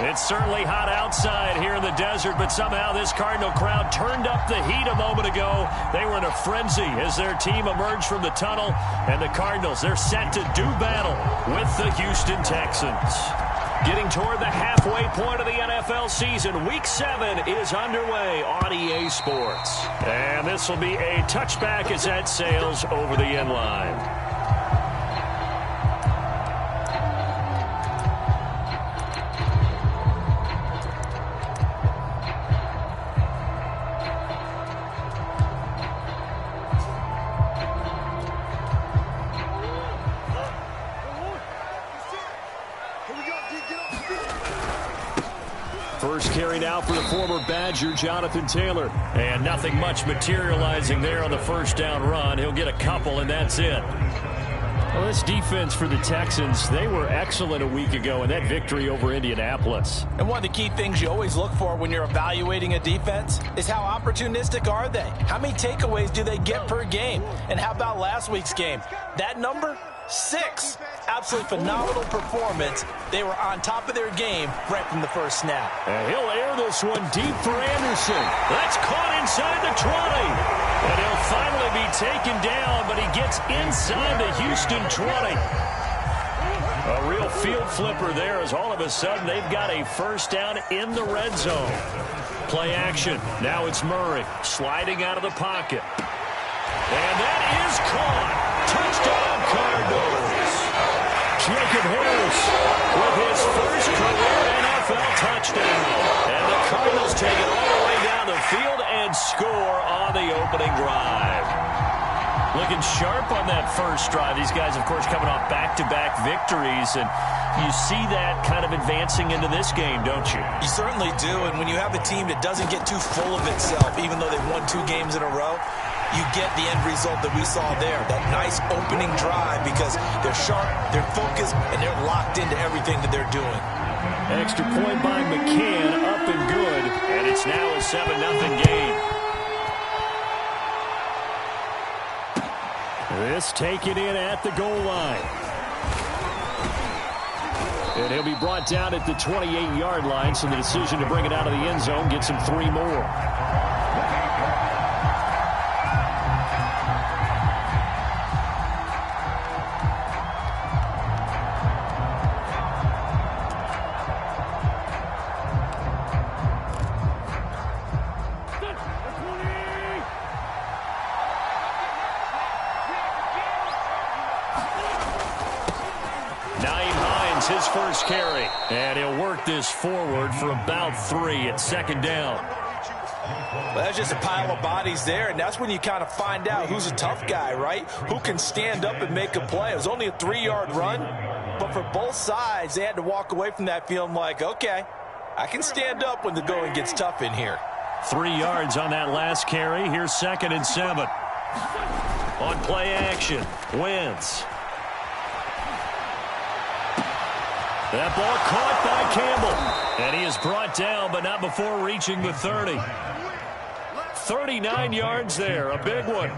It's certainly hot outside here in the desert, but somehow this Cardinal crowd turned up the heat a moment ago. They were in a frenzy as their team emerged from the tunnel, and the Cardinals, they're set to do battle with the Houston Texans. Getting toward the halfway point of the NFL season, Week 7 is underway on EA Sports. And this will be a touchback as that sails over the end line. First carry now for the former Badger, Jonathan Taylor. And nothing much materializing there on the first down run. He'll get a couple, and that's it. Well, this defense for the Texans, they were excellent a week ago in that victory over Indianapolis. And one of the key things you always look for when you're evaluating a defense is how opportunistic are they? How many takeaways do they get per game? And how about last week's game? That number? 6. Absolutely phenomenal performance. They were on top of their game right from the first snap. And he'll air this one deep for Anderson. That's caught inside the 20. And he'll finally be taken down, but he gets inside the Houston 20. A real field flipper there as all of a sudden they've got a first down in the red zone. Play action. Now it's Murray sliding out of the pocket. And that is caught. Touchdown, Cardinals. Jacob Harris with his first career NFL touchdown. And the Cardinals take it all the way down the field and score on the opening drive. Looking sharp on that first drive. These guys, of course, coming off back-to-back victories. And you see that kind of advancing into this game, don't you? You certainly do. And when you have a team that doesn't get too full of itself, even though they've won 2 games in a row, you get the end result that we saw there, that nice opening drive, because they're sharp, they're focused, and they're locked into everything that they're doing. Extra point by McCann, up and good, and it's now a 7-0 game. This taken in at the goal line. And he'll be brought down at the 28-yard line, so the decision to bring it out of the end zone gets him 3 more. His first carry, and he'll work this forward for about 3 at second down. Well, that's just a pile of bodies there, and that's when you kind of find out who's a tough guy, right? Who can stand up and make a play. It was only a 3-yard run, but for both sides, they had to walk away from that feeling like, okay, I can stand up when the going gets tough in here. 3 yards on that last carry. Here's 2nd and 7. On play action, Wentz. That ball caught by Campbell. And he is brought down, but not before reaching the 30. 39 yards there, a big one.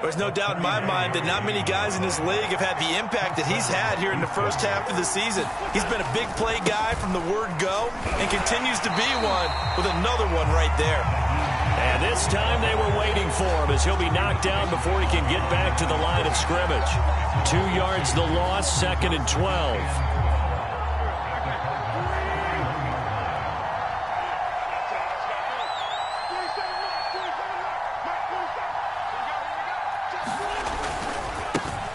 There's no doubt in my mind that not many guys in this league have had the impact that he's had here in the first half of the season. He's been a big play guy from the word go and continues to be one with another one right there. And this time they were waiting for him as he'll be knocked down before he can get back to the line of scrimmage. 2 yards the loss, 2nd and 12.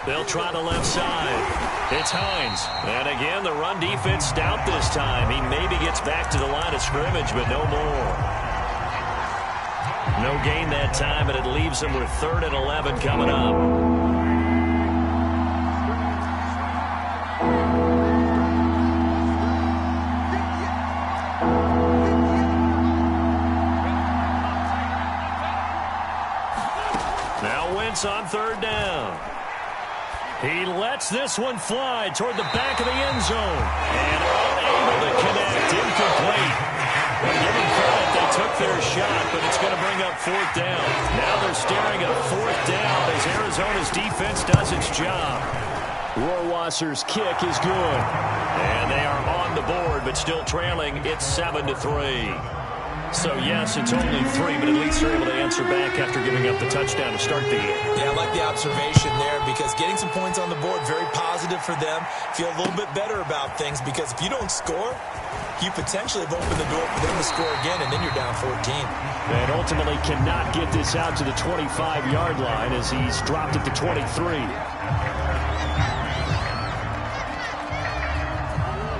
They'll try the left side. It's Hines. And again, the run defense stout this time. He maybe gets back to the line of scrimmage, but no more. No gain that time, but it leaves him with 3rd and 11 coming up. Now Wentz on 3rd down. He lets this one fly toward the back of the end zone. And unable to connect, incomplete. Well, give them credit, they took their shot, but it's going to bring up 4th down. Now they're staring at a 4th down as Arizona's defense does its job. Rohrwasser's kick is good. And they are on the board, but but still trailing. It's 7-3. So, yes, it's only 3, but at least they're able to answer back after giving up the touchdown to start the game. Yeah, I like the observation there because getting some points on the board, very positive for them. Feel a little bit better about things because if you don't score, you potentially have opened the door for them to score again, and then you're down 14. And ultimately cannot get this out to the 25-yard line as he's dropped at the 23.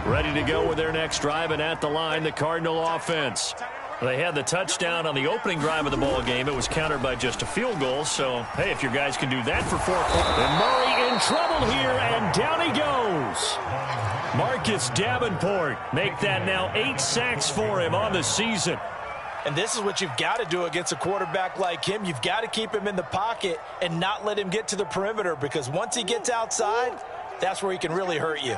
Ready to go with their next drive, and at the line, the Cardinal offense. They had the touchdown on the opening drive of the ball game. It was countered by just a field goal. So, hey, if your guys can do that for 4 points. And Murray in trouble here, and down he goes. Marcus Davenport make that now 8 sacks for him on the season. And this is what you've got to do against a quarterback like him. You've got to keep him in the pocket and not let him get to the perimeter because once he gets outside, that's where he can really hurt you.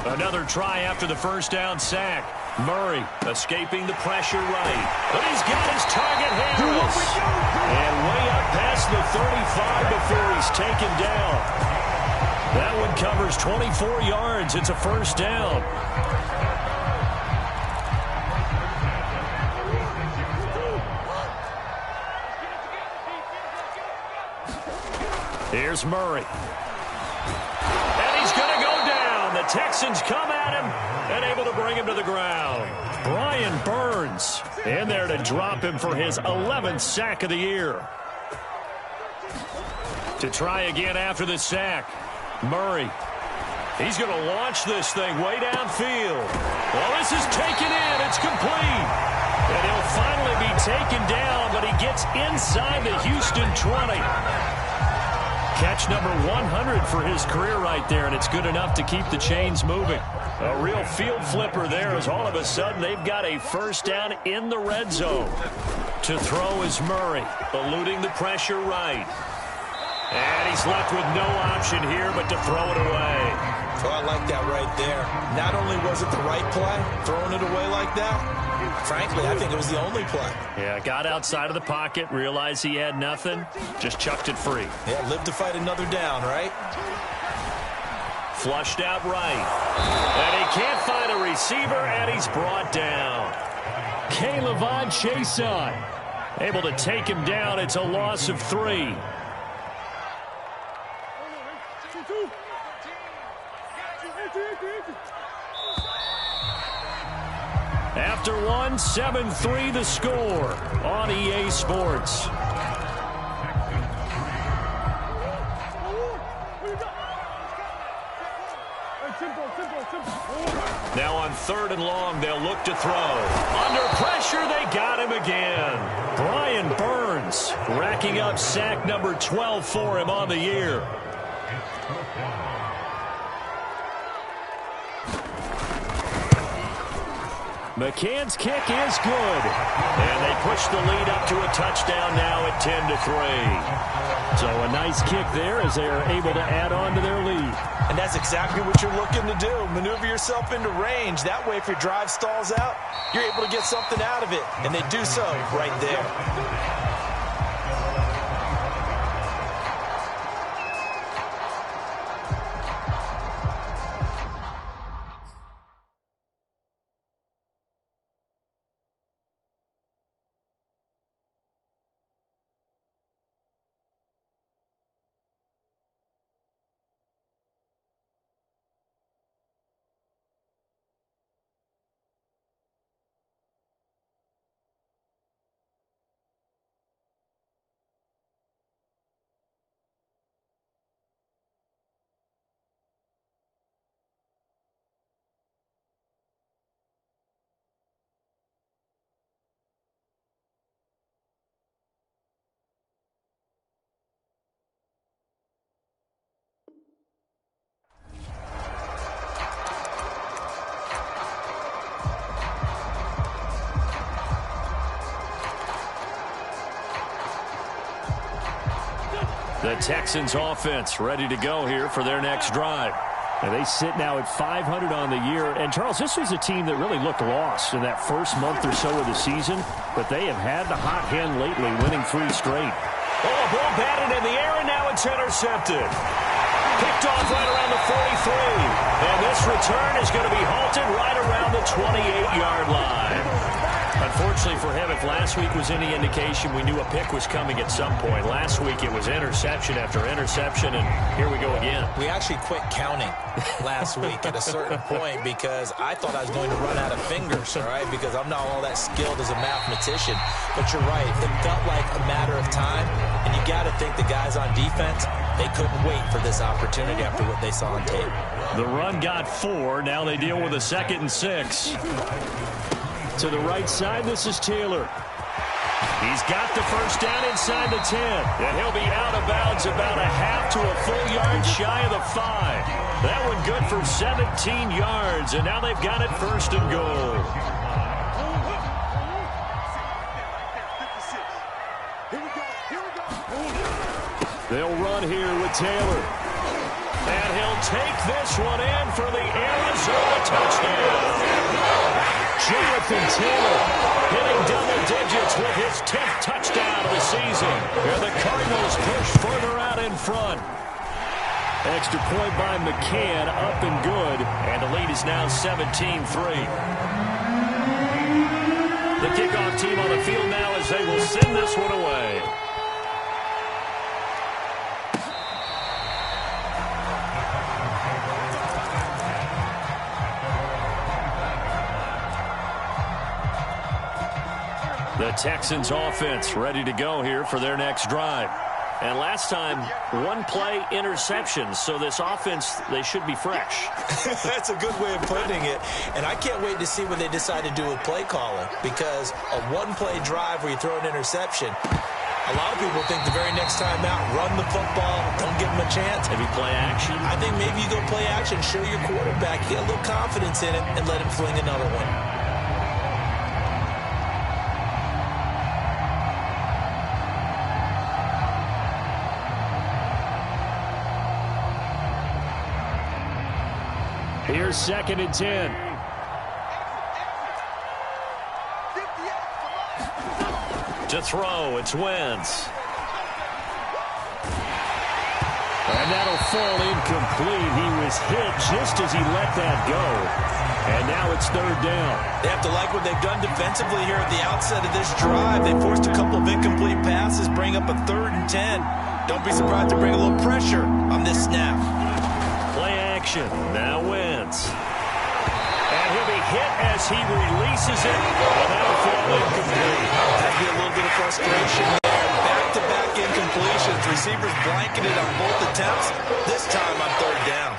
Another try after the first down sack. Murray escaping the pressure right. But he's got his target Harris. And way up past the 35 before he's taken down. That one covers 24 yards. It's a first down. Here's Murray. And he's going to go down. The Texans come at him and able to bring him to the ground. Brian Burns in there to drop him for his 11th sack of the year. To try again after the sack. Murray. He's going to launch this thing way downfield. Well, this is taken in. It's complete. And he'll finally be taken down, but he gets inside the Houston 20. Catch number 100 for his career right there, and it's good enough to keep the chains moving. A real field flipper there as all of a sudden they've got a first down in the red zone. To throw is Murray, eluding the pressure right. And he's left with no option here but to throw it away. Oh, I like that right there. Not only was it the right play, throwing it away like that, frankly, I think it was the only play. Yeah, got outside of the pocket, realized he had nothing, just chucked it free. Yeah, live to fight another down, right? Flushed out right. And he can't find a receiver, and he's brought down. K'Lavon Chaisson able to take him down. It's a loss of 3. After 1, 7-3 the score on EA Sports. Now on 3rd and long, they'll look to throw. Under pressure, they got him again. Brian Burns racking up sack number 12 for him on the year. McCann's kick is good. And they push the lead up to a touchdown now at 10-3. So a nice kick there as they are able to add on to their lead. And that's exactly what you're looking to do. Maneuver yourself into range. That way, if your drive stalls out, you're able to get something out of it. And they do so right there. The Texans offense ready to go here for their next drive. And they sit now at 500 on the year. And, Charles, this was a team that really looked lost in that first month or so of the season. But they have had the hot hand lately, winning 3 straight. Oh, ball batted in the air, and now it's intercepted. Picked off right around the 43. This return is going to be halted right around the 28-yard line. Unfortunately for him, if last week was any indication, we knew a pick was coming at some point. Last week it was interception after interception, and here we go again. We actually quit counting last week at a certain point because I thought I was going to run out of fingers, all right, because I'm not all that skilled as a mathematician. But you're right. It felt like a matter of time, and you got to think the guys on defense, they couldn't wait for this opportunity after what they saw on tape. The run got 4. Now they deal with a 2nd and 6. To the right side, this is Taylor. He's got the first down inside the 10. And he'll be out of bounds about a half to a full yard shy of the 5. That one good for 17 yards, and now they've got it 1st and goal. They'll run here with Taylor. And he'll take this one in for the Arizona touchdown. Jonathan Taylor hitting double digits with his 10th touchdown of the season. And the Cardinals push further out in front. Extra point by McCann, up and good. And the lead is now 17-3. The kickoff team on the field now as they will send this one away. The Texans offense ready to go here for their next drive. And last time, 1-play interception. So this offense, they should be fresh. That's a good way of putting it. And I can't wait to see what they decide to do with play calling. Because a 1-play drive where you throw an interception, a lot of people think the very next time out, run the football, don't give them a chance. Maybe play action? I think maybe you go play action, show your quarterback, get a little confidence in it, and let him fling another one. Here's 2nd and 10. To throw, it's Wentz. And that'll fall incomplete. He was hit just as he let that go. And now it's 3rd down. They have to like what they've done defensively here at the outset of this drive. They forced a couple of incomplete passes, bring up a 3rd and 10. Don't be surprised to bring a little pressure on this snap. Play action. Now Wentz. And he'll be hit as he releases it. And that'll fall incomplete. That'd be a little bit of frustration there. Back-to-back incompletions. Receivers blanketed on both attempts. This time on 3rd down.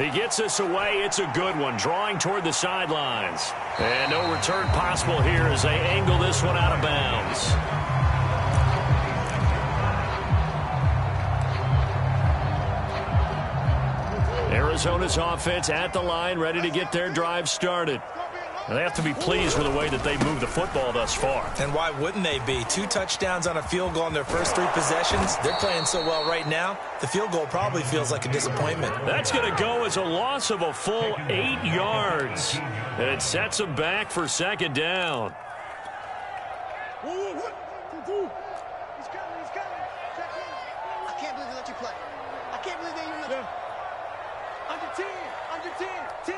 He gets us away. It's a good one. Drawing toward the sidelines. And no return possible here as they angle this one out of bounds. Arizona's offense at the line, ready to get their drive started. And they have to be pleased with the way that they moved the football thus far. And why wouldn't they be? 2 touchdowns on a field goal in their first 3 possessions. They're playing so well right now, the field goal probably feels like a disappointment. That's going to go as a loss of a full 8 yards. And it sets them back for 2nd down. He's coming. I can't believe they let you play. I can't believe they even let you. Under 10. Under 10. 10.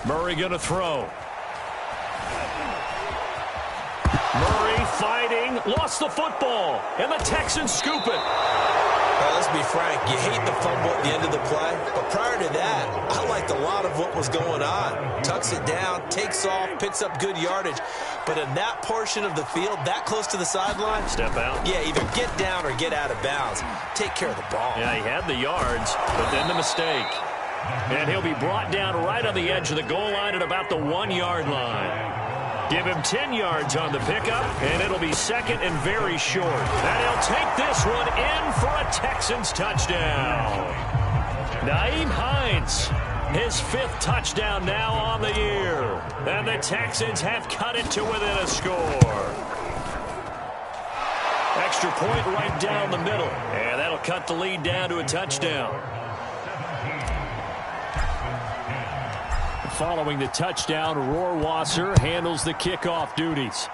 Murray going to throw. Murray fighting, lost the football, and the Texans scoop it. Well, let's be frank, you hate the fumble at the end of the play, but prior to that, I liked a lot of what was going on. Tucks it down, takes off, picks up good yardage, but in that portion of the field, that close to the sideline, step out. Yeah, either get down or get out of bounds. Take care of the ball. Yeah, he had the yards, but then the mistake. And he'll be brought down right on the edge of the goal line at about the 1-yard line. Give him 10 yards on the pickup, and it'll be 2nd and very short. And he'll take this one in for a Texans touchdown. Nyheim Hines, his 5th touchdown now on the year. And the Texans have cut it to within a score. Extra point right down the middle. And that'll cut the lead down to a touchdown. Following the touchdown, Rohrwasser handles the kickoff duties.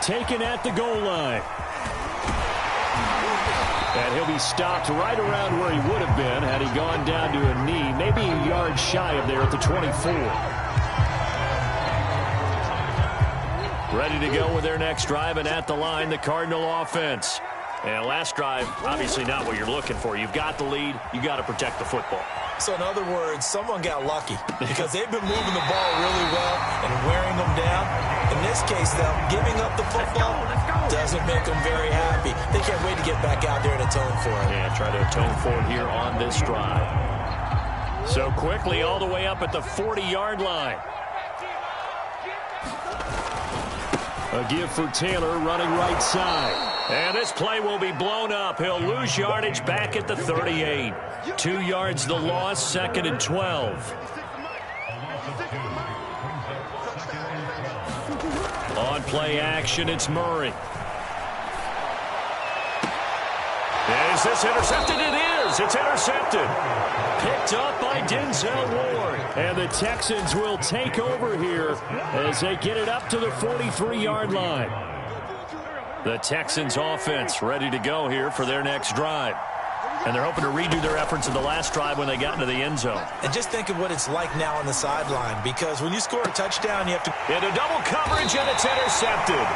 taken at the goal line. And he'll be stopped right around where he would have been had he gone down to a knee, maybe a yard shy of there at the 24. Ready to go with their next drive, and at the line, the Cardinal offense. And last drive, obviously not what you're looking for. You've got the lead. You got to protect the football. So in other words, someone got lucky because they've been moving the ball really well and wearing them down. In this case, though, giving up the football doesn't make them very happy. They can't wait to get back out there and atone for it. Yeah, try to atone for it here on this drive. So quickly all the way up at the 40-yard line. A give for Taylor running right side. And this play will be blown up. He'll lose yardage back at the 38. 2 yards the loss, 2nd and 12. On play action, it's Murray. Is this intercepted? It is. It's intercepted. Picked up by Denzel Ward. And the Texans will take over here as they get it up to the 43-yard line. The Texans offense ready to go here for their next drive. And they're hoping to redo their efforts in the last drive when they got into the end zone. And just think of what it's like now on the sideline, because when you score a touchdown, you have to... Into double coverage, and it's intercepted.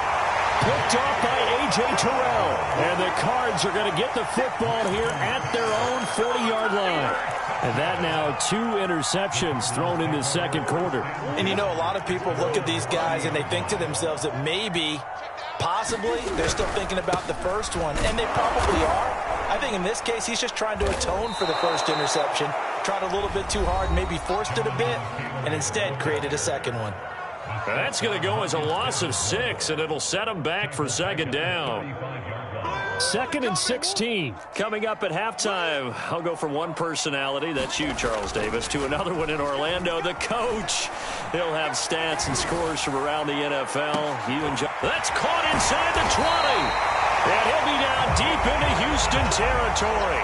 Picked off by A.J. Terrell. And the Cards are going to get the football here at their own 40-yard line. And that now 2 interceptions thrown in the second quarter. And you know, a lot of people look at these guys and they think to themselves that maybe, possibly, they're still thinking about the first one. And they probably are. I think in this case, he's just trying to atone for the first interception. Tried a little bit too hard, maybe forced it a bit, and instead created a second one. That's going to go as a loss of 6, and it'll set him back for second down. 2nd and 16. Coming up at halftime, I'll go from one personality, that's you, Charles Davis, to another one in Orlando, the coach. He'll have stats and scores from around the NFL. That's caught inside the 20. And he'll be down deep into Houston territory.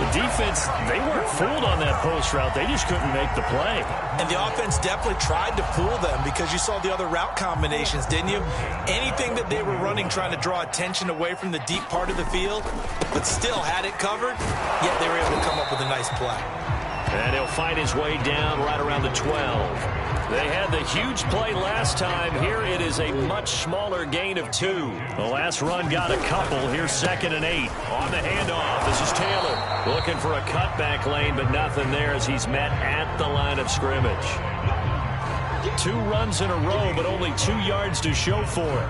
The defense, they weren't fooled on that post route. They just couldn't make the play. And the offense definitely tried to fool them because you saw the other route combinations, didn't you? Anything that they were running trying to draw attention away from the deep part of the field, but still had it covered, yet they were able to come up with a nice play. And he'll fight his way down right around the 12. They had the huge play last time. Here it is a much smaller gain of 2. The last run got a couple. Here's 2nd and 8. On the handoff, this is Taylor. Looking for a cutback lane, but nothing there as he's met at the line of scrimmage. 2 runs in a row, but only 2 yards to show for it.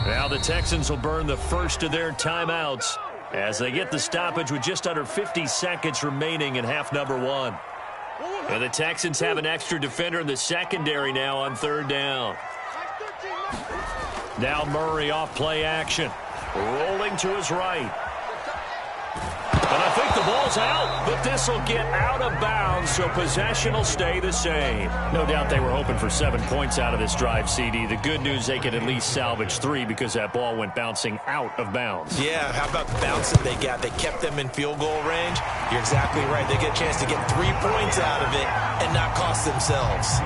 Now the Texans will burn the first of their timeouts as they get the stoppage with just under 50 seconds remaining in half number 1. And the Texans have an extra defender in the secondary now on 3rd down. Now Murray off play action. Rolling to his right. And I think the ball's out, but this will get out of bounds, so possession will stay the same. No doubt they were hoping for 7 points out of this drive, CD. The good news, they could at least salvage 3 because that ball went bouncing out of bounds. Yeah, how about the bounce that they got? They kept them in field goal range. You're exactly right. They get a chance to get 3 points out of it and not cost themselves.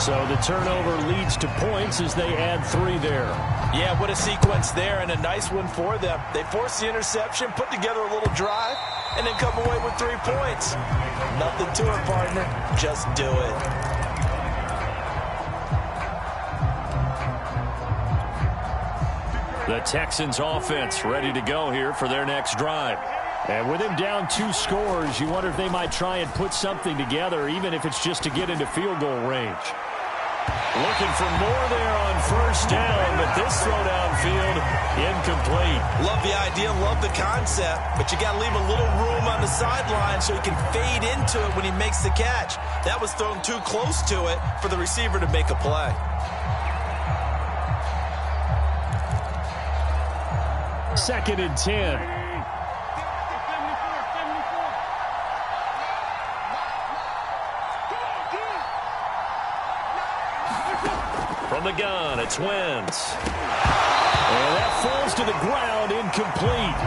So the turnover leads to points as they add 3 there. Yeah, what a sequence there, and a nice one for them. They forced the interception, put together a little drive, and then come away with 3 points. Nothing to it, partner. Just do it. The Texans offense ready to go here for their next drive. And with him down 2 scores, you wonder if they might try and put something together, even if it's just to get into field goal range. Looking for more there on first down, but this throw downfield incomplete. Love the idea, love the concept, but you got to leave a little room on the sideline so he can fade into it when he makes the catch. That was thrown too close to it for the receiver to make a play. Second and 10. From the gun, it's Wentz. And that falls to the ground, incomplete.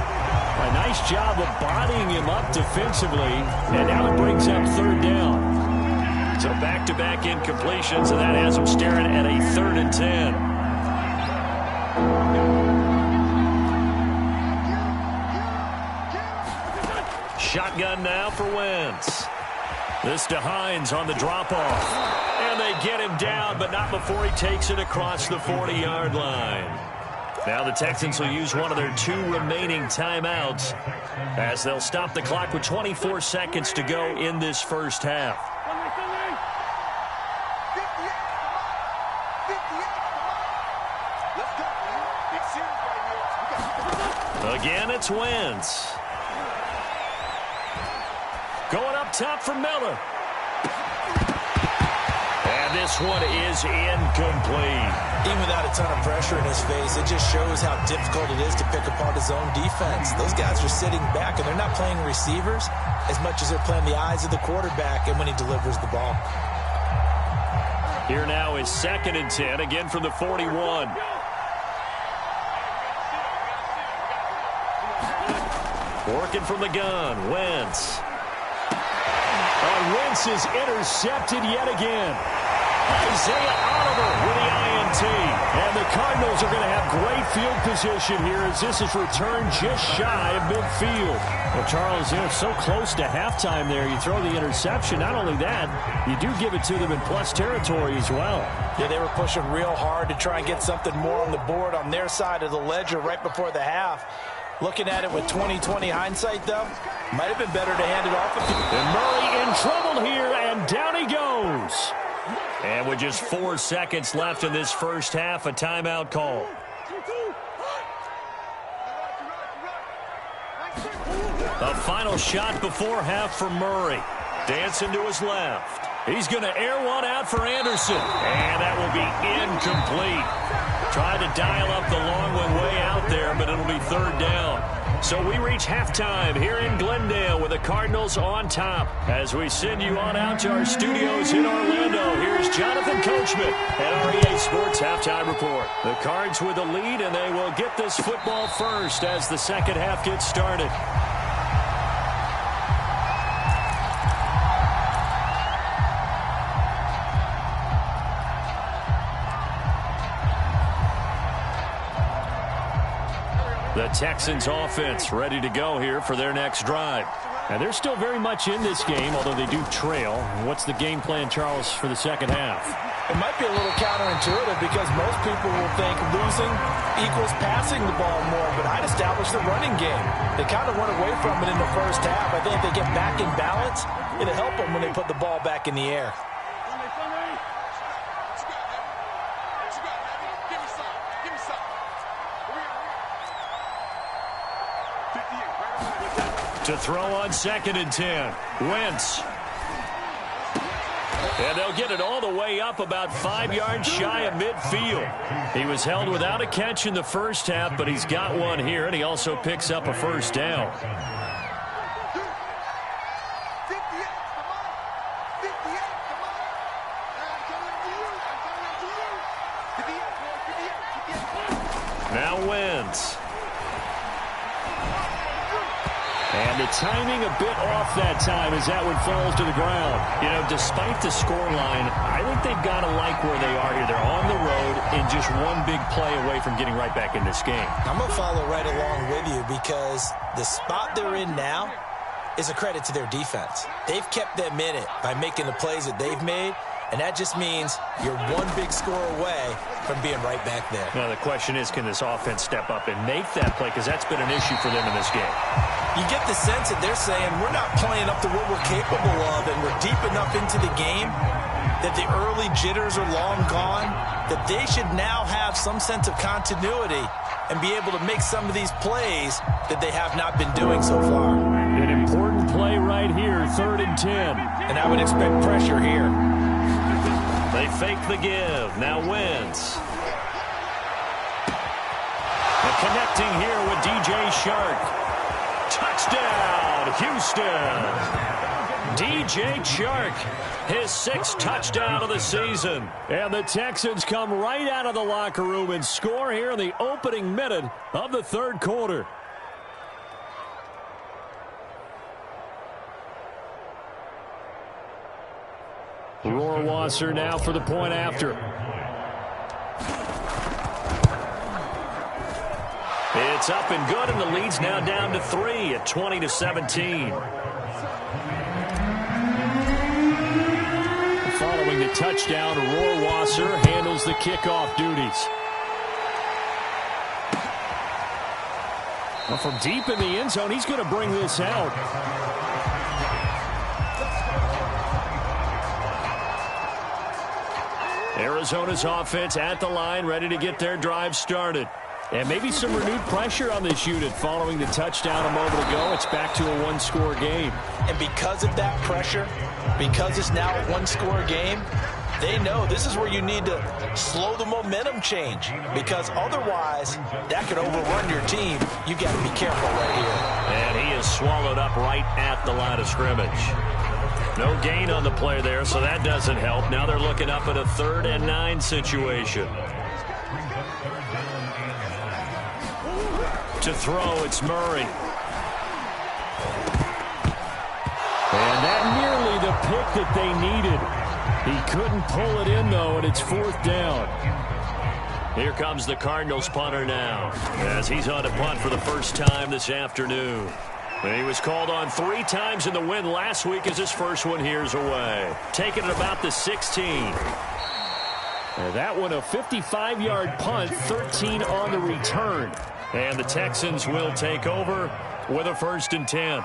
A nice job of bodying him up defensively, and now it brings up third down. So back-to-back incompletions, and that has him staring at a 3rd and 10. Shotgun now for Wentz. This to Hines on the drop-off. And they get him down, but not before he takes it across the 40-yard line. Now the Texans will use one of their 2 remaining timeouts as they'll stop the clock with 24 seconds to go in this first half. Again, it's Wentz. Going up top for Miller. And this one is incomplete. Even without a ton of pressure in his face, it just shows how difficult it is to pick apart his own defense. Those guys are sitting back, and they're not playing receivers as much as they're playing the eyes of the quarterback and when he delivers the ball. Here now is 2nd and 10, again from the 41. Working from the gun, Wentz. And Wentz is intercepted yet again. Isaiah Oliver with the INT. And the Cardinals are going to have great field position here as this is returned just shy of midfield. Well, Charles, they're so close to halftime there. You throw the interception. Not only that, you do give it to them in plus territory as well. Yeah, they were pushing real hard to try and get something more on the board on their side of the ledger right before the half. Looking at it with 20/20 hindsight, though, might have been better to hand it off. And Murray in trouble here, and down he goes. And with just 4 seconds left in this first half, a timeout call. A final shot before half for Murray. Dancing to his left. He's going to air one out for Anderson. And that will be incomplete. Tried to dial up the long one way out there, but it'll be 3rd down. So we reach halftime here in Glendale with the Cardinals on top. As we send you on out to our studios in Orlando, here's Jonathan Coachman at REA Sports Halftime Report. The Cards with the lead, and they will get this football first as the second half gets started. The Texans offense ready to go here for their next drive. And they're still very much in this game, although they do trail. What's the game plan, Charles, for the second half? It might be a little counterintuitive because most people will think losing equals passing the ball more, but I'd establish the running game. They kind of went away from it in the first half. I think if they get back in balance, it'll help them when they put the ball back in the air. To throw on 2nd and 10. Wentz. And they'll get it all the way up about 5 yards shy of midfield. He was held without a catch in the first half, but he's got one here, and he also picks up a first down. Now Wentz. And the timing a bit off that time as that one falls to the ground. You know, despite the scoreline, I think they've got to like where they are here. They're on the road and just one big play away from getting right back in this game. I'm going to follow right along with you because the spot they're in now is a credit to their defense. They've kept them in it by making the plays that they've made, and that just means you're one big score away from being right back there. Now, the question is, can this offense step up and make that play? Because that's been an issue for them in this game. You get the sense that they're saying we're not playing up to what we're capable of, and we're deep enough into the game that the early jitters are long gone, that they should now have some sense of continuity and be able to make some of these plays that they have not been doing so far. An important play right here, 3rd and 10. And I would expect pressure here. They fake the give. Now Wentz. And connecting here with DJ Chark. Touchdown, Houston. DJ Chark, his 6th touchdown of the season. And the Texans come right out of the locker room and score here in the opening minute of the 3rd quarter. Rohrwasser now for the point after. It's up and good, and the lead's now down to 3 at 20-17. Following the touchdown, Rohrwasser handles the kickoff duties. Well, from deep in the end zone, he's going to bring this out. Arizona's offense at the line, ready to get their drive started. And maybe some renewed pressure on this unit following the touchdown a moment ago. It's back to a one-score game. And because of that pressure, because it's now a one-score game, they know this is where you need to slow the momentum change, because otherwise that could overrun your team. You got to be careful right here. And he is swallowed up right at the line of scrimmage. No gain on the play there, so that doesn't help. Now they're looking up at a 3rd and 9 situation. To throw, it's Murray. And that nearly the pick that they needed. He couldn't pull it in, though, and it's 4th down. Here comes the Cardinals punter now, as he's on to punt for the first time this afternoon. And he was called on 3 times in the win last week as his first one here's away. Taking it about the 16. And that one a 55-yard punt, 13 on the return. And the Texans will take over with a 1st and 10.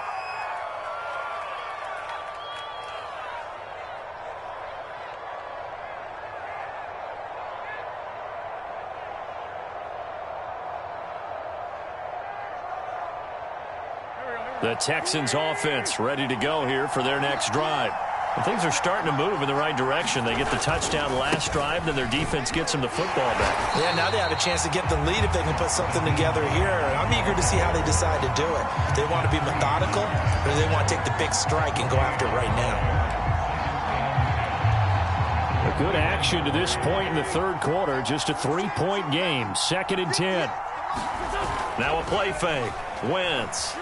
The Texans offense ready to go here for their next drive. And things are starting to move in the right direction. They get the touchdown last drive, then their defense gets them the football back. Yeah, now they have a chance to get the lead if they can put something together here. I'm eager to see how they decide to do it. Do they want to be methodical, or do they want to take the big strike and go after it right now? A good action to this point in the 3rd quarter. Just a 3-point game. 2nd and 10. Now a play fake. Wentz.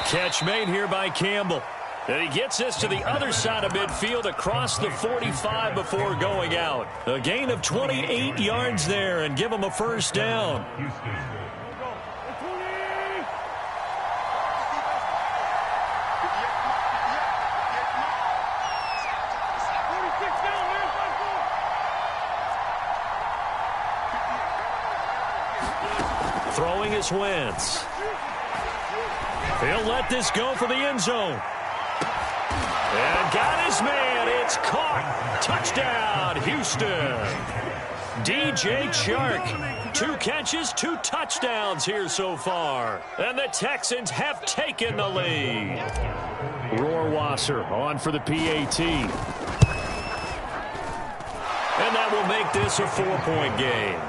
Catch made here by Campbell. And he gets this to the other side of midfield across the 45 before going out. A gain of 28 yards there and give him a 1st down. Throwing is Wentz. He'll let this go for the end zone. And got his man. It's caught. Touchdown, Houston. DJ Chark. 2 catches, 2 touchdowns here so far. And the Texans have taken the lead. Rohrwasser on for the PAT. And that will make this a 4-point game.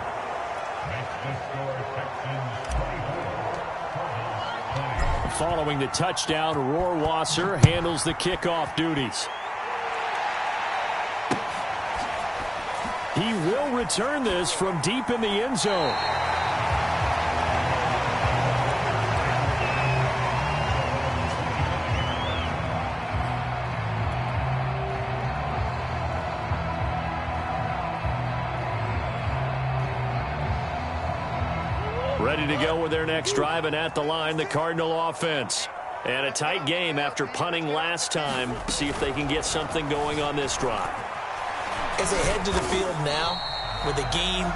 Following the touchdown, Rohrwasser handles the kickoff duties. He will return this from deep in the end zone. Ready to go with their next drive, and at the line, the Cardinal offense. And a tight game after punting last time. See if they can get something going on this drive. As they head to the field now, with the game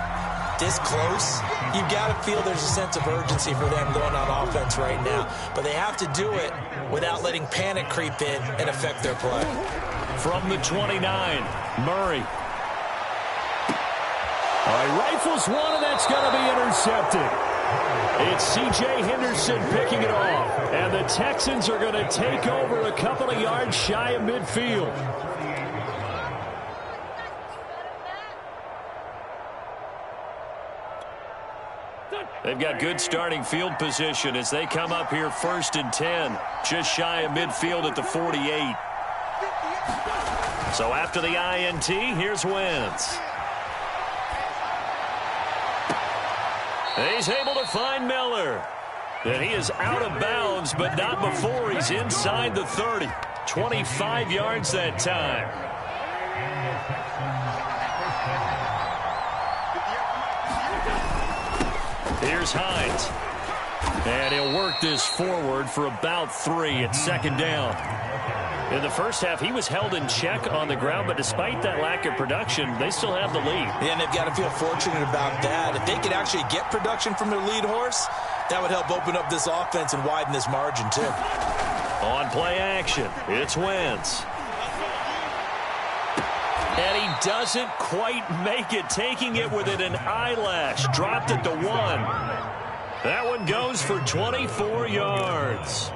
this close, you've got to feel there's a sense of urgency for them going on offense right now. But they have to do it without letting panic creep in and affect their play. From the 29, Murray. All right, rifles one, and that's going to be intercepted. It's C.J. Henderson picking it off. And the Texans are going to take over a couple of yards shy of midfield. They've got good starting field position as they come up here 1st and 10. Just shy of midfield at the 48. So after the INT, here's Wentz. He's able to find Miller. And he is out of bounds, but not before he's inside the 30. 25 yards that time. Here's Hines. And he'll work this forward for about 3 at second down. In the first half, he was held in check on the ground, but despite that lack of production, they still have the lead. Yeah, and they've got to feel fortunate about that. If they could actually get production from their lead horse, that would help open up this offense and widen this margin, too. On play action, it's Wentz. And he doesn't quite make it, taking it within an eyelash. Dropped it to 1. That one goes for 24 yards.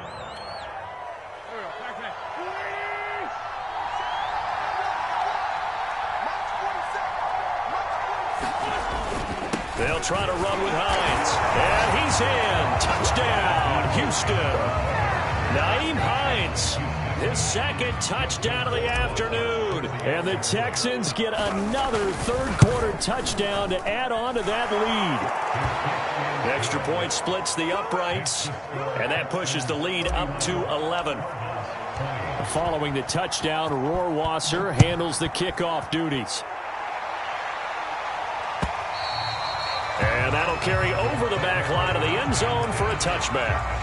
They'll try to run with Hines. And he's in. Touchdown, Houston. Nyheim Hines, his second touchdown of the afternoon. And the Texans get another third-quarter touchdown to add on to that lead. Extra point splits the uprights, and that pushes the lead up to 11. Following the touchdown, Rohrwasser handles the kickoff duties. And that'll carry over the back line of the end zone for a touchback.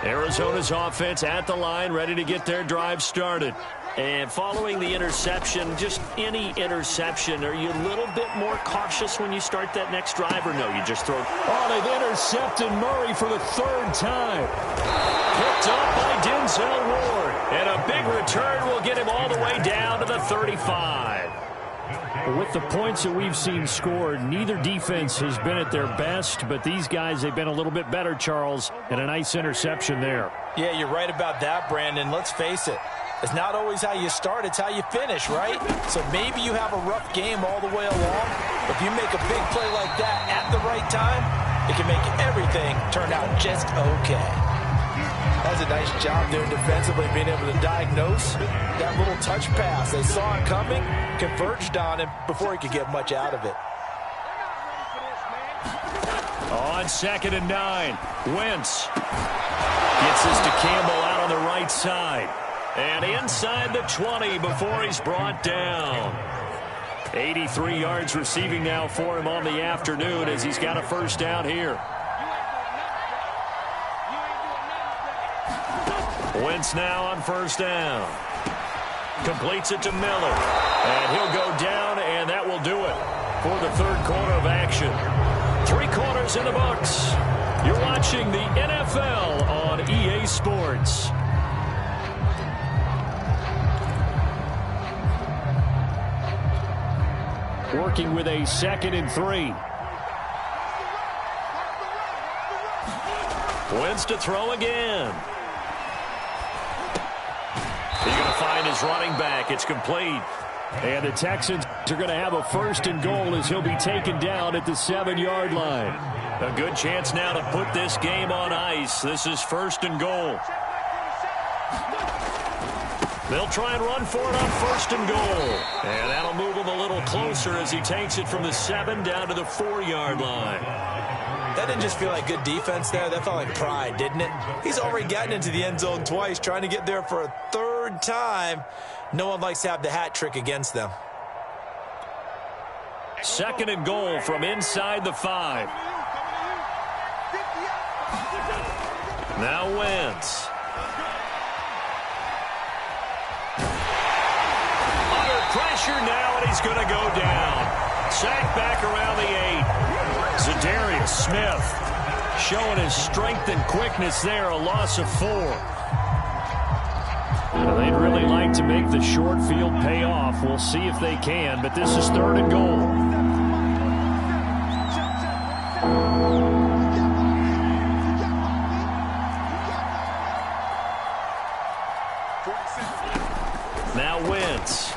Arizona's offense at the line, ready to get their drive started. And following the interception, just any interception, are you a little bit more cautious when you start that next drive, or no, you just throw it? Oh, they've intercepted Murray for the 3rd time. Picked up by Denzel Ward. And a big return will get him all the way down to the 35. With the points that we've seen scored, neither defense has been at their best, but these guys, they've been a little bit better, Charles, and a nice interception there. Yeah, you're right about that, Brandon. Let's face it. It's not always how you start, it's how you finish, right? So maybe you have a rough game all the way along. If you make a big play like that at the right time, it can make everything turn out just okay. That's a nice job there defensively, being able to diagnose that little touch pass. They saw it coming, converged on him before he could get much out of it. On 2nd and 9, Wentz gets this to Campbell out on the right side. And inside the 20 before he's brought down. 83 yards receiving now for him on the afternoon as he's got a first down here. Wentz now on first down. Completes it to Miller. And he'll go down, and that will do it for the 3rd quarter of action. 3 quarters in the books. You're watching the NFL on EA Sports. Working with a 2nd and 3. Wentz to throw again. He's going to find his running back. It's complete. And the Texans are going to have a 1st and goal as he'll be taken down at the 7-yard line. A good chance now to put this game on ice. This is 1st and goal. They'll try and run for it on 1st and goal. And that'll move him a little closer as he takes it from the 7 down to the 4-yard line. That didn't just feel like good defense there. That felt like pride, didn't it? He's already gotten into the end zone twice, trying to get there for a 3rd time. No one likes to have the hat trick against them. 2nd and goal from inside the 5. Now Wentz. Under pressure now, and he's going to go down. Sacked back around the 8. Zadarius Smith showing his strength and quickness there, a loss of 4. They'd really like to make the short field pay off. We'll see if they can, but this is 3rd and goal. Now Wentz.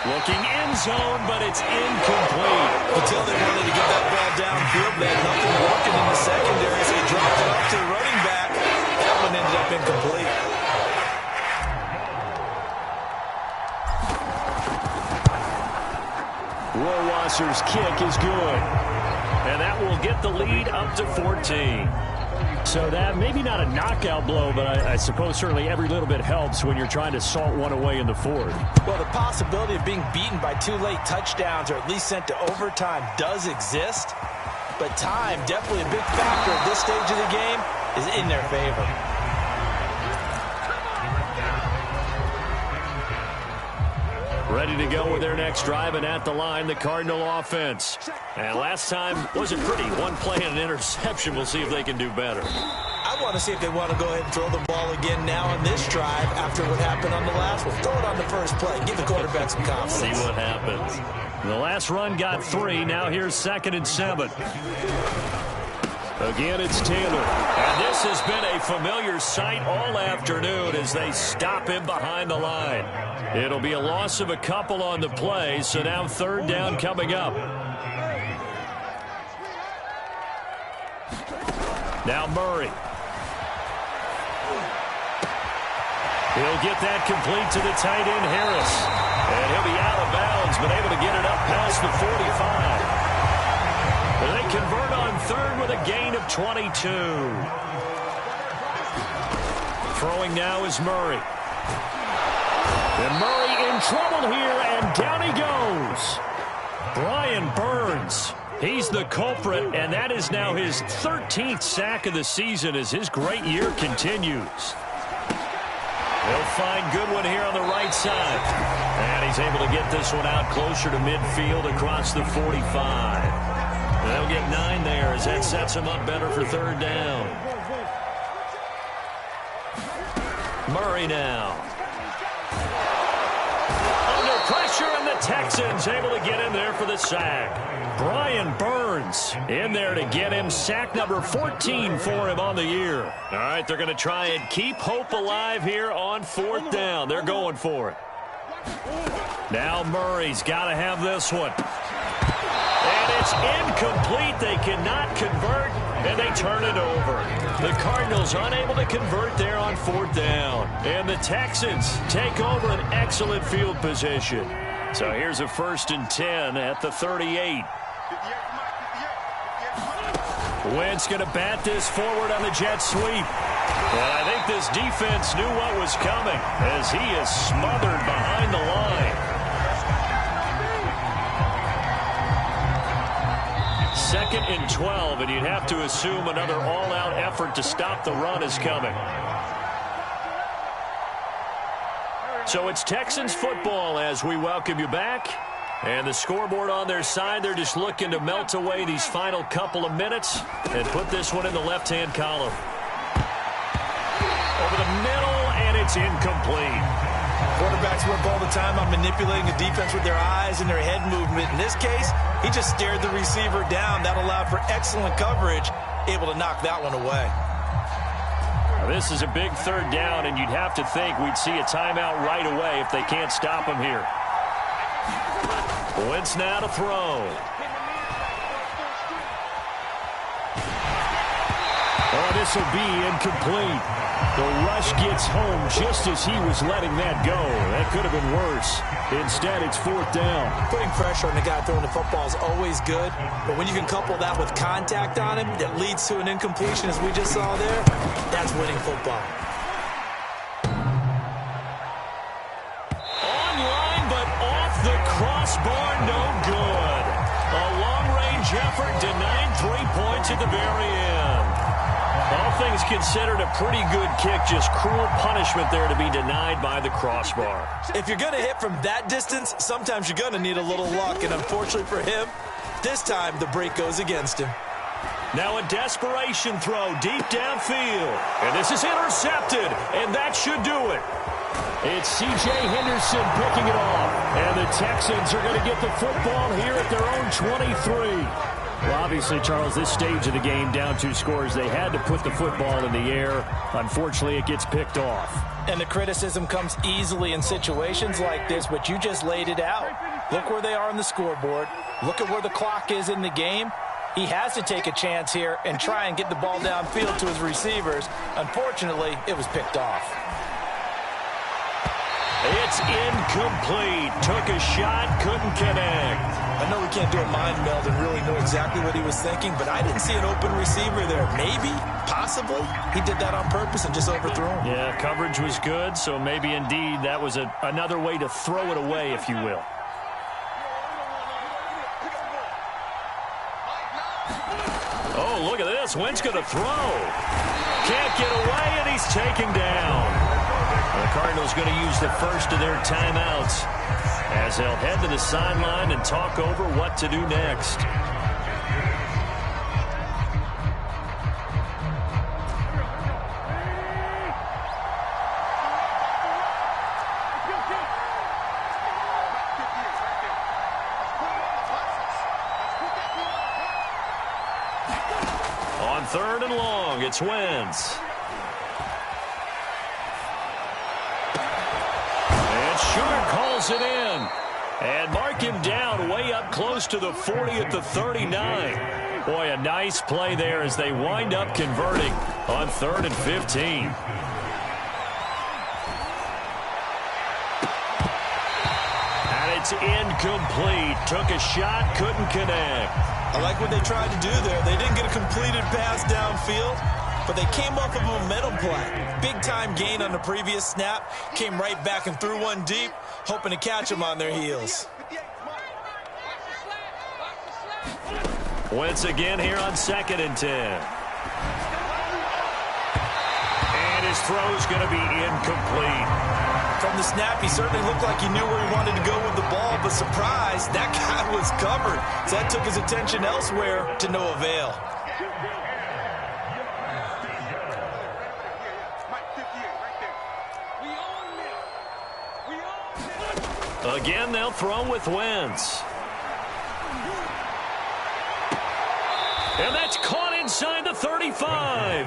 Looking end zone, but it's incomplete. Until they wanted to get that ball downfield, they had nothing working in the secondary, so he dropped it off to the running back. That one ended up incomplete. Mercer's kick is good. And that will get the lead up to 14. So that maybe not a knockout blow, but I suppose certainly every little bit helps when you're trying to salt one away in the fourth. Well, the possibility of being beaten by 2 late touchdowns or at least sent to overtime does exist. But time, definitely a big factor at this stage of the game, is in their favor. Ready to go with their next drive, and at the line, the Cardinal offense. And last time wasn't pretty. One play and an interception. We'll see if they can do better. I want to see if they want to go ahead and throw the ball again now on this drive after what happened on the last one. Throw it on the first play. Give the quarterback some confidence. See what happens. The last run got 3. Now here's 2nd and 7. Again, it's Taylor. And this has been a familiar sight all afternoon as they stop him behind the line. It'll be a loss of a couple on the play, so now 3rd down coming up. Now Murray. He'll get that complete to the tight end, Harris. And he'll be out of bounds, but able to get it up past the 45. They convert on 3rd with a gain of 22. Throwing now is Murray. And Murray in trouble here, and down he goes. Brian Burns. He's the culprit, and that is now his 13th sack of the season as his great year continues. They'll find Goodwin here on the right side. And he's able to get this one out closer to midfield across the 45. They'll get 9 there as that sets him up better for 3rd down. Murray now. Under pressure, and the Texans able to get in there for the sack. Brian Burns in there to get him sack number 14 for him on the year. All right, they're going to try and keep hope alive here on 4th down. They're going for it. Now Murray's got to have this one. And it's incomplete. They cannot convert, and they turn it over. The Cardinals unable to convert there on 4th down. And the Texans take over an excellent field position. So here's a 1st and 10 at the 38. Wentz going to bat this forward on the jet sweep. And I think this defense knew what was coming as he is smothered behind the line. 2nd and 12, and you'd have to assume another all-out effort to stop the run is coming. So it's Texans football as we welcome you back. And the scoreboard on their side, they're just looking to melt away these final couple of minutes and put this one in the left-hand column. Over the middle, and it's incomplete. Quarterbacks work all the time on manipulating the defense with their eyes and their head movement. In this case, he just stared the receiver down. That allowed for excellent coverage, able to knock that one away. Now, this is a big 3rd down, and you'd have to think we'd see a timeout right away if they can't stop him here. Wentz now to throw. Oh, this will be incomplete. The rush gets home just as he was letting that go. That could have been worse. Instead, it's 4th down. Putting pressure on the guy throwing the football is always good, but when you can couple that with contact on him that leads to an incompletion, as we just saw there, that's winning football. Online, but off the crossbar, no good. A long-range effort denied 3 points at the very end. All things considered, a pretty good kick. Just cruel punishment there to be denied by the crossbar. If you're going to hit from that distance, sometimes you're going to need a little luck. And unfortunately for him, this time the break goes against him. Now a desperation throw deep downfield. And this is intercepted. And that should do it. It's C.J. Henderson picking it off. And the Texans are going to get the football here at their own 23. Well, obviously, Charles, this stage of the game, down 2 scores, they had to put the football in the air. Unfortunately, it gets picked off. And the criticism comes easily in situations like this, but you just laid it out. Look where they are on the scoreboard. Look at where the clock is in the game. He has to take a chance here and try and get the ball downfield to his receivers. Unfortunately, it was picked off. It's incomplete. Took a shot, couldn't connect. I know we can't do a mind meld and really know exactly what he was thinking, but I didn't see an open receiver there. Maybe, possibly, he did that on purpose and just overthrew him. Yeah, coverage was good, so maybe indeed that was another way to throw it away, if you will. Oh, look at this. Wentz going to throw. Can't get away, and he's taken down. The Cardinals going to use the first of their timeouts as they'll head to the sideline and talk over what to do next. On 3rd and long, it's Wentz. Short calls it in. And mark him down way up close to the 40 at the 39. Boy, a nice play there as they wind up converting on 3rd and 15. And it's incomplete. Took a shot, couldn't connect. I like what they tried to do there. They didn't get a completed pass downfield, but they came off of a momentum play. Big-time gain on the previous snap. Came right back and threw one deep, hoping to catch them on their heels. Wentz again here on 2nd and 10. And his throw's going to be incomplete. From the snap, he certainly looked like he knew where he wanted to go with the ball, but surprise, that guy was covered. So that took his attention elsewhere to no avail. Again, they'll throw with Wentz. And that's caught inside the 35.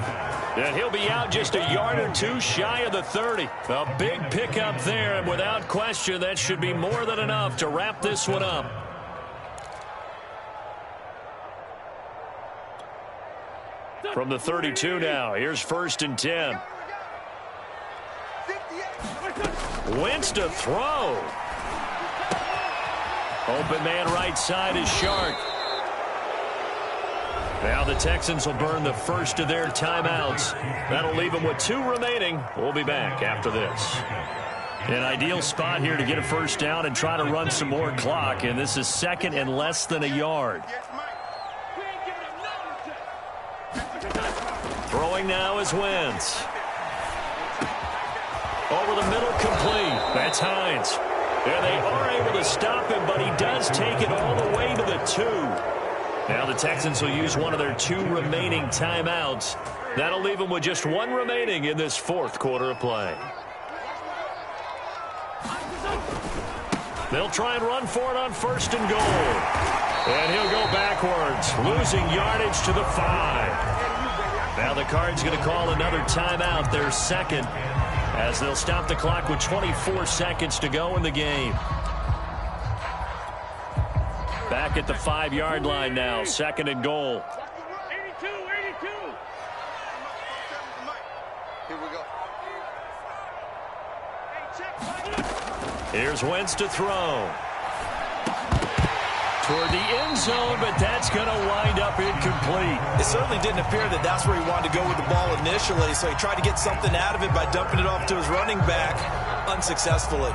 And he'll be out just a yard or two shy of the 30. A big pickup there, and without question, that should be more than enough to wrap this one up. From the 32 now, here's 1st and 10. Wentz to throw. Open man right side is Shark. Now the Texans will burn the first of their timeouts. That'll leave them with 2 remaining. We'll be back after this. An ideal spot here to get a first down and try to run some more clock, and this is 2nd and less than a yard. Throwing now is Wentz. Over the middle, complete. That's Hines. And they are able to stop him, but he does take it all the way to the 2. Now the Texans will use one of their 2 remaining timeouts. That'll leave them with just 1 remaining in this 4th quarter of play. They'll try and run for it on 1st and goal. And he'll go backwards, losing yardage to the 5. Now the Cards going to call another timeout, their 2nd, as they'll stop the clock with 24 seconds to go in the game. Back at the 5-yard line now, 2nd and goal. 82. Here we go. Here's Wentz to throw. Toward the end zone, but that's going to wind up incomplete. It certainly didn't appear that that's where he wanted to go with the ball initially, so he tried to get something out of it by dumping it off to his running back unsuccessfully.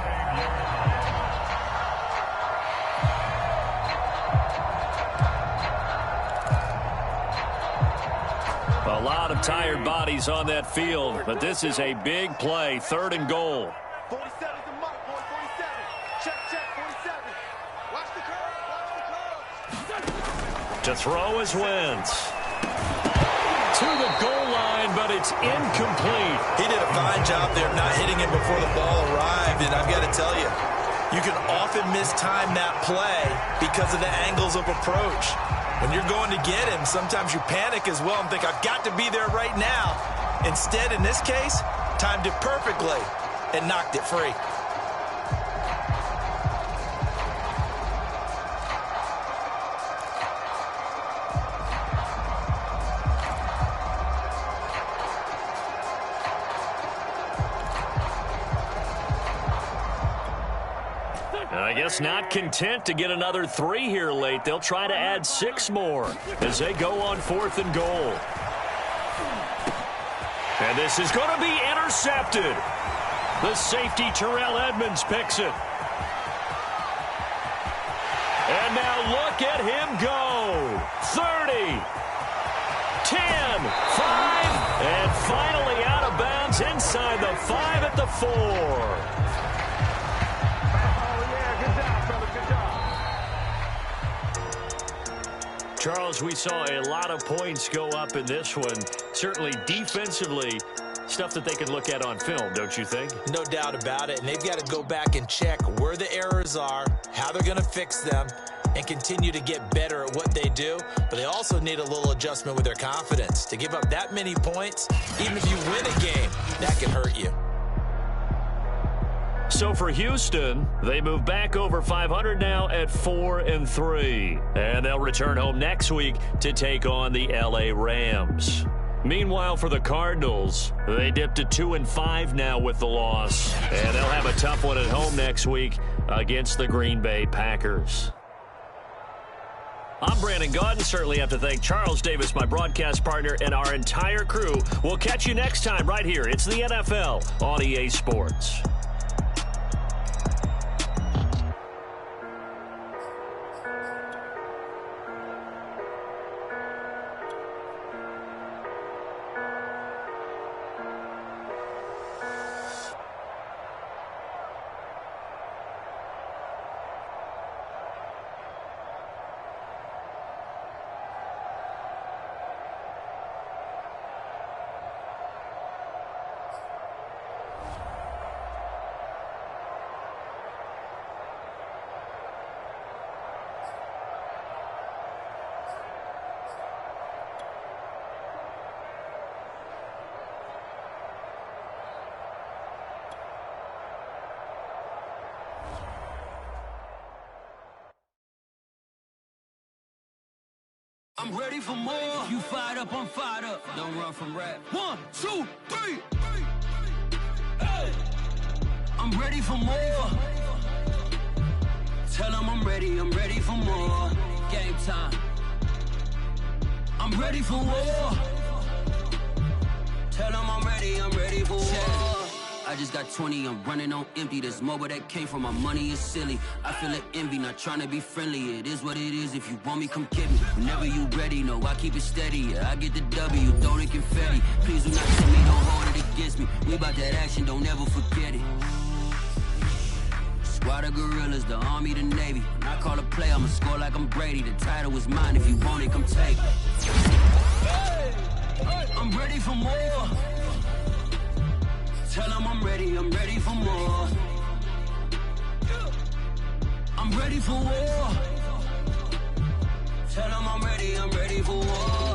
A lot of tired bodies on that field, but this is a big play, 3rd and goal. 47's the mark, boy, 47. Check, 47. Watch the curve. To throw is Wentz. To the goal line, but it's incomplete. He did a fine job there not hitting him before the ball arrived, and I've got to tell you, you can often mistime that play because of the angles of approach. When you're going to get him, sometimes you panic as well and think, I've got to be there right now. Instead, in this case, timed it perfectly and knocked it free. I guess not content to get another 3 here late. They'll try to add 6 more as they go on 4th and goal. And this is going to be intercepted. The safety, Terrell Edmonds, picks it. And now look at him go. 30, 10, 5, and finally out of bounds inside the 5 at the 4. Charles, we saw a lot of points go up in this one. Certainly defensively, stuff that they can look at on film, don't you think? No doubt about it. And they've got to go back and check where the errors are, how they're going to fix them, and continue to get better at what they do. But they also need a little adjustment with their confidence. To give up that many points, even if you win a game, that can hurt you. So for Houston, they move back over 500 now at 4-3. And they'll return home next week to take on the LA Rams. Meanwhile, for the Cardinals, they dipped to 2-5 now with the loss. And they'll have a tough one at home next week against the Green Bay Packers. I'm Brandon Gaudin. Certainly have to thank Charles Davis, my broadcast partner, and our entire crew. We'll catch you next time right here. It's the NFL on EA Sports. I'm ready for more. You fired up, I'm fired up. Don't run from rap. 1, 2, 3. Hey. I'm ready for more. Tell them I'm ready for more. Game time. I'm ready for war. Tell them I'm ready for war. I just got 20, I'm running on empty. This mobile that came from my money is silly. I feel it envy, not trying to be friendly. It is what it is, if you want me, come get me. Whenever you ready, no, I keep it steady. Yeah, I get the W, throw the confetti. Please do not tell me, don't hold it against me. We about that action, don't ever forget it. Squad of gorillas, the army, the navy. When I call a play, I'ma score like I'm Brady. The title is mine, if you want it, come take it. I'm ready for more. Tell them I'm ready for more. I'm ready for war. Tell them I'm ready for war.